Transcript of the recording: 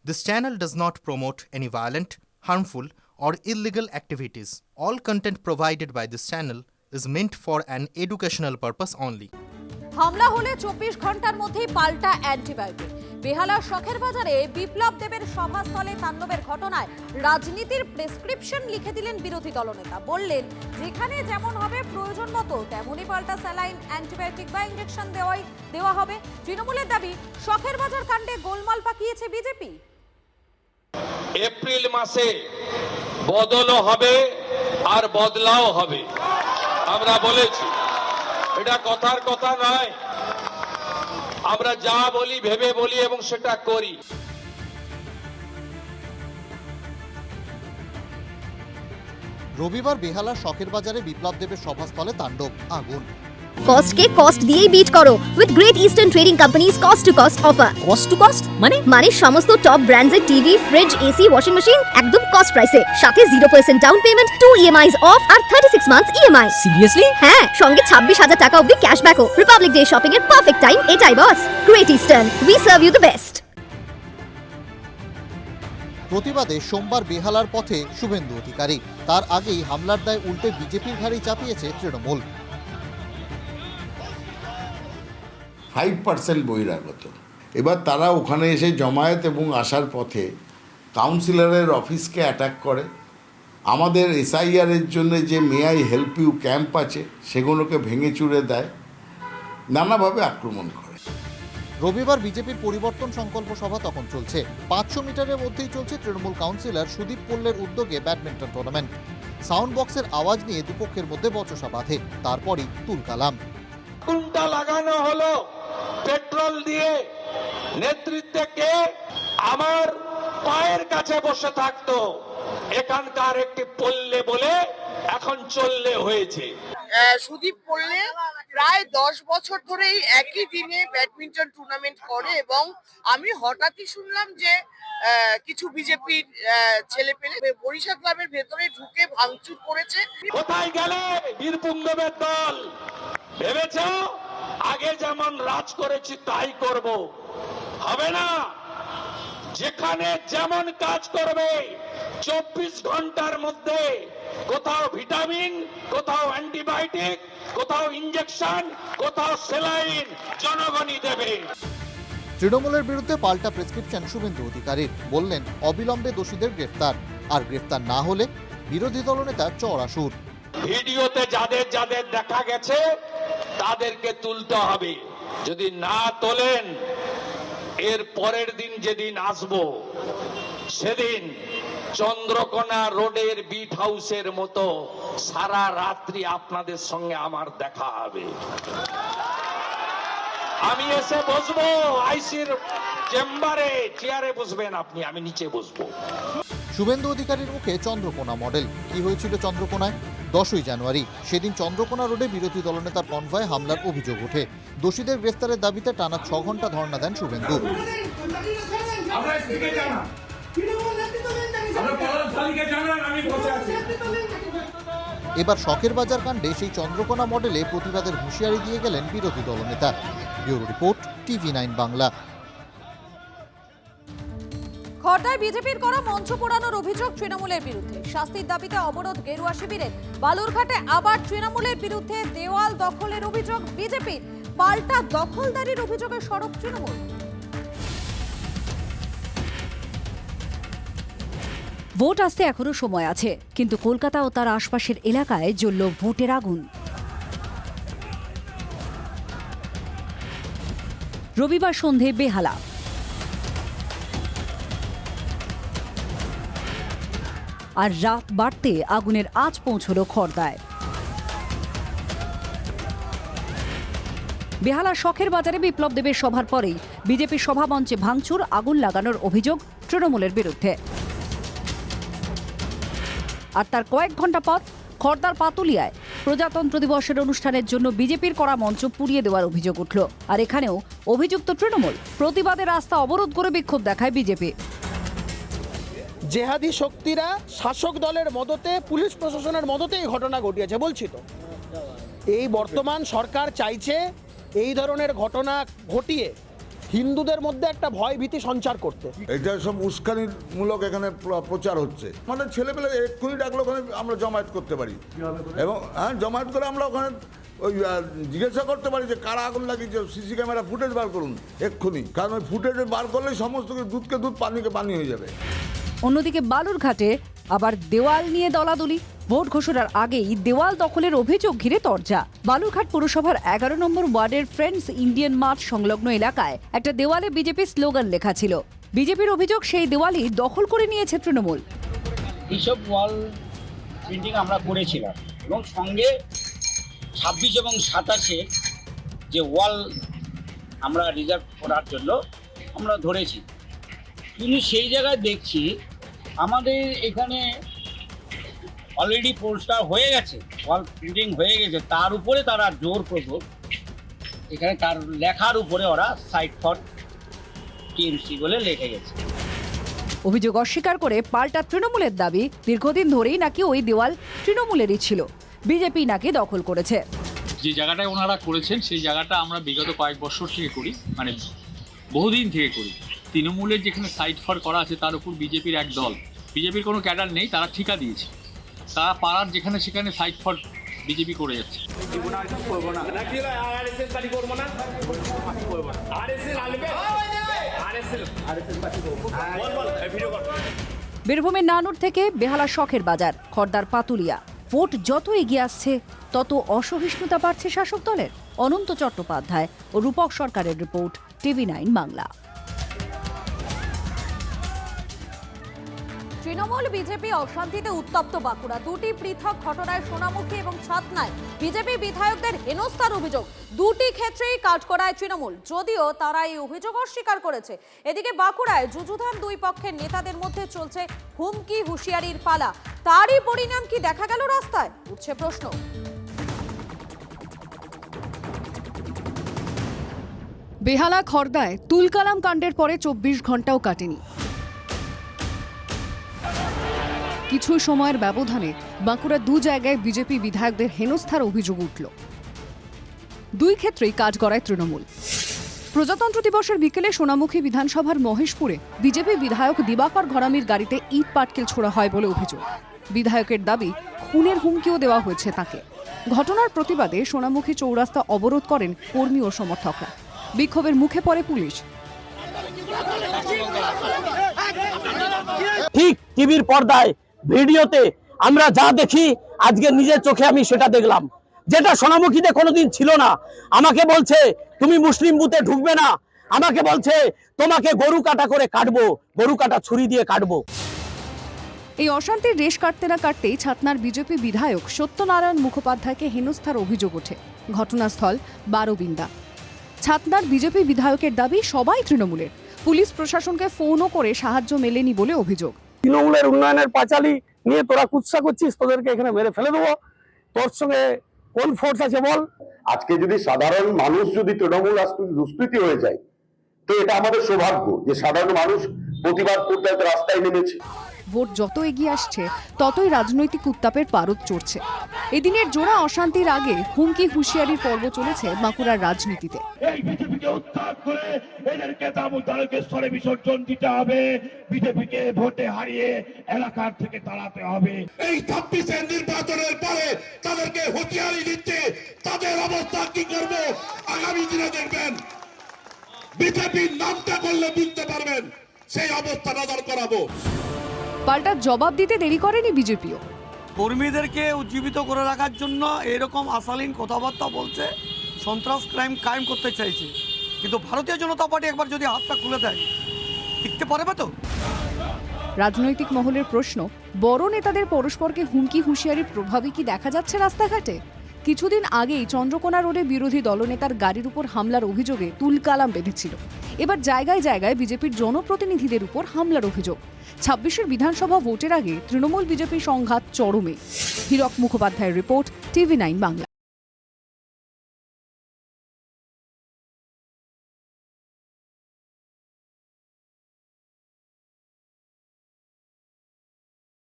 This channel does not promote any violent, harmful, or illegal activities. All content provided by this channel is meant for an educational purpose only. হামলা হলে 24 ঘন্টার মধ্যেই পাল্টা antibiotic. বেহালার শখের বাজারে বিপ্লব দেবের সভাস্থলে তাণ্ডবের ঘটনায় রাজনীতির প্রেসক্রিপশন লিখে দিলেন বিরোধী দলনেতা। বললেন, যেখানে যেমন হবে প্রয়োজন মতো তেমনই পাল্টা স্যালাইন, অ্যান্টিবায়োটিক বা ইনজেকশন দেওয়া হবে। তৃণমূলের দাবি, শখের বাজার কাণ্ডে গোলমাল পাকিয়েছে বিজেপি। এপ্রিল মাসে বদলও হবে আর বদলাও হবে, আমরা বলেছি। এটা কথার কথা নয়, আমরা যা বলি ভেবে বলি এবং সেটা করি। রবিবার বেহালার শখের বাজারে বিপ্লব দেবের সভাস্থলে তাণ্ডব, আগুন। কস্ট কে কস্ট দিয়েই বিট করো with great eastern trading companies cost to cost offer. Cost to cost মানে সমস্ত টপ ব্র্যান্ডের TV, fridge, AC, washing machine একদম কস্ট প্রাইসে, সাথে 0% ডাউন পেমেন্ট, 2 EMIs অফ আর 36 মান্থস EMI। সিরিয়াসলি? হ্যাঁ, সঙ্গে 26,000 টাকা অবধি ক্যাশব্যাকও। রিপাবলিক ডে শপিং এর পারফেক্ট টাইম এটাই boss. Great eastern, we serve you the best. প্রতিবাদে সোমবার বেহালার পথে শুভেন্দু অধিকারী। তার আগেই হামলার দায় উল্টে বিজেপির ঘাড়েই চাপিয়েছে তৃণমূল। 5% বহিরাগত। এবার তারা ওখানে এসে জমায়েত এবং আসার পথে কাউন্সিলরের অফিসকে অ্যাটাক করে। আমাদের SIR-এর জন্য যে may I help you camp আছে সেগুলোকে ভেঙে চুরে দেয়, নানাভাবে আক্রমণ করে। রবিবার বিজেপির পরিবর্তন সংকল্প সভা তখন চলছে। 500 মিটারের মধ্যেই চলছে তৃণমূল কাউন্সিলর সুদীপ পল্লের উদ্যোগে ব্যাডমিন্টন টুর্নামেন্ট। সাউন্ড বক্সের আওয়াজ নিয়ে দুপক্ষের মধ্যে বচসা বাঁধে, তারপরই তুলকালাম। আগুনটা লাগানো হলো পেট্রোল দিয়ে। নেতৃত্বে কে? আমার পায়ের কাছে বসে থাকতো। এখানকার একটি পল্লে বলে এখন চললে হয়েছে। সুদীপ পল্লে প্রায় 10 বছর ধরেই একই দিনে ব্যাডমিন্টন টুর্নামেন্ট করে এবং আমি হঠাৎই শুনলাম যে কিছু বিজেপির ছেলেপেলে বরিশা ক্লাবের ভেতরে ঢুকে ভাঙচুর করেছে। কোথায় গেলে বীরপুঙ্গবের দল? ভেবেছ আগে যেমন রাজ করেছি তাই করব? হবে না। যেখানে যেমন কাজ করবে 24 ঘন্টার মধ্যে কোথাও ভিটামিন, কোথাও অ্যান্টিবায়োটিক, কোথাও ইনজেকশন, কোথাও স্যালাইন জনগণই দেবে। তৃণমূলের বিরুদ্ধে পাল্টা প্রেসক্রিপশন শুভেন্দু অধিকারীর। বললেন, অবিলম্বে দোষীদের গ্রেফতার, আর গ্রেফতার না হলে বিরোধী দলনেতা চড়া সুর। ভিডিওতে যাদের যাদের দেখা গেছে তাদেরকে তুলতে হবে। যদি না তোলেন, এর পরের দিন যেদিন আসবো সেদিন চন্দ্রকোনা রোডের বিট হাউসের মতো সারা রাত্রি আপনাদের সঙ্গে আমার দেখা হবে। আমি এসে বসবো আইসির চেম্বারে, চেয়ারে বসবেন আপনি, আমি নিচে বসবো। শুভেন্দু অধিকারীর মুখে চন্দ্রকোনা মডেল। কি হয়েছিল চন্দ্রকোনায়? 10ই জানুয়ারি সেদিন চন্দ্রকোনা রোডে বিরোধী দলনেতার কনভয়ে হামলার অভিযোগ ওঠে। দোষীদের গ্রেফতারের দাবিতে টানা 6 ঘন্টা ধর্ণা দেন শুভেন্দু। এবার শখের বাজার কাণ্ডে সেই চন্দ্রকোনা মডেলে প্রতিবাদের হুঁশিয়ারি দিয়ে গেলেন বিরোধী দলনেতা। Bureau report, TV9 Bangla. খড়দায় বিজেপির করা মঞ্চ পোড়ানোর অভিযোগ তৃণমূলের বিরুদ্ধে। শাস্তির দাবিতে অবরোধ গেরুয়া শিবিরের। বালুরঘাটে আবার তৃণমূলের বিরুদ্ধে দেওয়াল দখলের অভিযোগ বিজেপির। পাল্টা দখলদারির অভিযোগে সরব তৃণমূল। ভোট আসতে এখনো সময় আছে, কিন্তু কলকাতা ও তার আশপাশের এলাকায় জ্বলল ভোটের আগুন। রবিবার সন্ধে বেহালা। আর রাত বাড়তে আগুনের আঁচ পৌঁছল খড়দায়। বেহালার শখের বাজারে বিপ্লব দেবের সভার পরেই বিজেপির সভামঞ্চে ভাঙচুর, আগুন লাগানোর অভিযোগ তৃণমূলের বিরুদ্ধে। আর তার কয়েক ঘন্টা পর খড়দার পাতুলিয়ায় প্রজাতন্ত্র দিবসের অনুষ্ঠানের জন্য বিজেপির করা মঞ্চ পুড়িয়ে দেওয়ার অভিযোগ উঠল। আর এখানেও অভিযুক্ত তৃণমূল। প্রতিবাদে রাস্তা অবরোধ করে বিক্ষোভ দেখায় বিজেপি। জেহাদি শক্তিরা শাসক দলের মদতে, পুলিশ প্রশাসনের মদতে এই ঘটনা ঘটিয়েছে বলছি তো। এই বর্তমান সরকার চাইছে এই ধরনের ঘটনা ঘটিয়ে হিন্দুদের মধ্যে একটা ভয় ভীতি সঞ্চার করতে। এটা সব উস্কানিমূলক এখানে প্রচার হচ্ছে। আমাদের ছেলেপেলে এক্ষুনি ডাকলে ওখানে আমরা জমায়েত করতে পারি এবং জমায়েত করে আমরা ওখানে ওই জিজ্ঞাসা করতে পারি যে কারা আগুন লাগিয়েছে, সিসি ক্যামেরা ফুটেজ বার করুন এক্ষুনি, কারণ ওই ফুটেজে বার করলেই সমস্ত দুধকে দুধ পানিকে পানি হয়ে যাবে। অন্যদিকে বালুরঘাটে আবার দেওয়াল নিয়ে দলাদলি। ভোট ঘোষণার আগেই দেওয়াল দখলের অভিযোগ ঘিরে তরজা। বালুরঘাট পুরসভার 11 নম্বর ওয়ার্ডের ফ্রেন্ডস ইন্ডিয়ান মাঠ সংলগ্ন এলাকায় একটা দেওয়ালে বিজেপির স্লোগান লেখা ছিল। বিজেপির অভিযোগ সেই দেওয়ালই দখল করে নিয়েছে তৃণমূল। এইসব ওয়াল প্রিন্টিং আমরা করেছিলাম এবং সঙ্গে 26 এবং 27-এ যে ওয়াল আমরা রিজার্ভ করার জন্য আমরা ধরেছি, কিন্তু সেই জায়গায় দেখছি আমাদের এখানে অলরেডি পোস্টার হয়ে গেছে, ওয়াল প্রিন্টিং হয়ে গেছে, তার উপরে তারা জোরপূর্বক এখানে তার লেখার উপরে ওরা সাইট ফর টিএমসি বলে লিখে গেছে। অভিযোগ অস্বীকার করে পাল্টা তৃণমূলের দাবি, দীর্ঘদিন ধরেই নাকি ওই দেওয়াল তৃণমূলেরই ছিল, বিজেপি নাকি দখল করেছে। যে জায়গাটায় ওনারা করেছেন সেই জায়গাটা আমরা বিগত কয়েক বছর থেকে করি, মানে বহুদিন থেকে করি। তৃণমূলের যেখানে সাইট ফর করা আছে তার উপর বিজেপির এক দল, বিজেপির কোনো ক্যাডার নেই, তারা ঠিকা দিয়েছে, তারা পাড়ার যেখানে সেখানে সাইট ফর বিজেপি করে যাচ্ছে। বীরভূমের নানুর থেকে বেহালা শখের বাজার, খড়দার পাতুলিয়া। ভোট যত এগিয়ে আসছে তত অসহিষ্ণুতা বাড়ছে শাসক দলের। অনন্ত চট্টোপাধ্যায় ও রূপক সরকারের report, TV9 Bangla. Trinamool BJP অশান্তিতে উত্তপ্ত বাঁকুড়া। দুটি পৃথক ঘটনায় সোনামুখী এবং ছাতনায় বিজেপি বিধায়কদের হেনস্থার অভিযোগ। দুটি ক্ষেত্রেই কাঠগড়ায় তৃণমূল, যদিও তারা এই অভিযোগ অস্বীকার করেছে। এদিকে বাঁকুড়ায় যুযুধান দুই পক্ষের নেতাদের মধ্যে চলছে হুমকি হুঁশিয়ারির পালা। তারই পরিণাম কি দেখা গেল রাস্তায়, উঠছে প্রশ্ন। বেহালা খড়দায় তুলকালাম কাণ্ডের পরে 24 ঘন্টাও কাটেনি। কিছু সময়ের ব্যবধানে বাঁকুড়া দু জায়গায় বিজেপি বিধায়কদের হেনস্থার অভিযোগ উঠল। দুই ক্ষেত্রেই কাঠগড়ায় তৃণমূল। প্রজাতন্ত্র দিবসের বিকেলে সোনামুখী বিধানসভার মহেশপুরে বিজেপি বিধায়ক দিবাকর ঘরামির গাড়িতে ইট পাটকেল ছোড়া হয় বলে অভিযোগ। বিধায়কের দাবি, খুনের হুমকিও দেওয়া হয়েছে তাকে। ঘটনার প্রতিবাদে সোনামুখী চৌরাস্তা অবরোধ করেন কর্মী ও সমর্থকরা। বিক্ষোভের মুখে পড়ে পুলিশ। ঠিক টিভির পর্দায় ভিডিওতে আমরা যা দেখি আজকে নিজের চোখে আমি সেটা দেখলাম, যেটা সোনামুখীতে কোনোদিন ছিল না। আমাকে বলছে তুমি মুসলিম বুথে ঢুকবে না, আমাকে বলছে তোমাকে গরু কাটা করে কাটবো, গরু কাটা ছুরি দিয়ে কাটবো। এই অশান্তির রেশ কাটতে না কাটতেই ছাতনার বিজেপি বিধায়ক সত্যনারায়ণ মুখোপাধ্যায়কে হেনস্থার অভিযোগ ওঠে। ঘটনাস্থল বারোবিন্দা। ছাতনার বিজেপি বিধায়কের দাবি, সবাই তৃণমূলের। পুলিশ প্রশাসনকে ফোনও করে সাহায্য মেলেনি বলে অভিযোগ। তৃণমূলের উন্নয়নের পাঁচালি নিয়ে তোরা কুৎসা করছিস, তোদেরকে এখানে মেরে ফেলে দেবো, তোর সঙ্গে কোন ফোর্স আছে বল। আজকে যদি সাধারণ মানুষ যদি তৃণমূল দুষ্কৃতী হয়ে যায়, তো এটা আমাদের সৌভাগ্য যে সাধারণ মানুষ প্রতিবাদ করতে রাস্তায় নেমেছে। ভোট যত এগিয়ে আসছে ততই রাজনৈতিক উত্তাপের পারদ চড়ছে। এদিনের জোড়া অশান্তির আগে হুমকি হুঁশিয়ারির পর্ব চলেছে বাঁকুড়ার রাজনীতিতে। এই বিজেপিকে উৎখাত করে এদেরকে দামোদরকে স্তরে বিসর্জন দিতে হবে, বিজেপিকে ভোটে হারিয়ে এলাকার থেকে তাড়াতে হবে। এই 26-এর নির্বাচনের পরে তাদেরকে হুঁশিয়ারি দিচ্ছে, তাদের অবস্থা কি করবে আগামী দিনে দেখবেন। বিজেপির নামটা করলে বুঝতে পারবেন সেই অবস্থা নজর করাবো। পাল্টা জবাব দিতে দেরি করেনি বিজেপিও। কর্মীদেরকে উজ্জীবিত করে রাখার জন্য এরকম আশালীন কথাবার্তা বলছে, সন্ত্রাস ক্রাইম কায়েম করতে চাইছে, কিন্তু ভারতীয় জনতা পার্টি একবার যদি হাতটা খুলে দেয় টিকতে পারবে তো? রাজনৈতিক মহলের প্রশ্ন, বড় নেতাদের পরস্পরকে হুমকি হুঁশিয়ারির প্রভাবই কি দেখা যাচ্ছে রাস্তাঘাটে? কিছুদিন আগেই চন্দ্রকোনা রোডে বিরোধী দলনেতার গাড়ির উপর হামলার অভিযোগে তুলকালাম বেঁধেছিল। এবার জায়গায় জায়গায় বিজেপির জনপ্রতিনিধিদের উপর হামলার অভিযোগ। 26-এর বিধানসভা ভোটের আগে তৃণমূল বিজেপি সংঘাত চরমে। হীরক মুখোপাধ্যায়ের রিপোর্ট, TV9 বাংলা।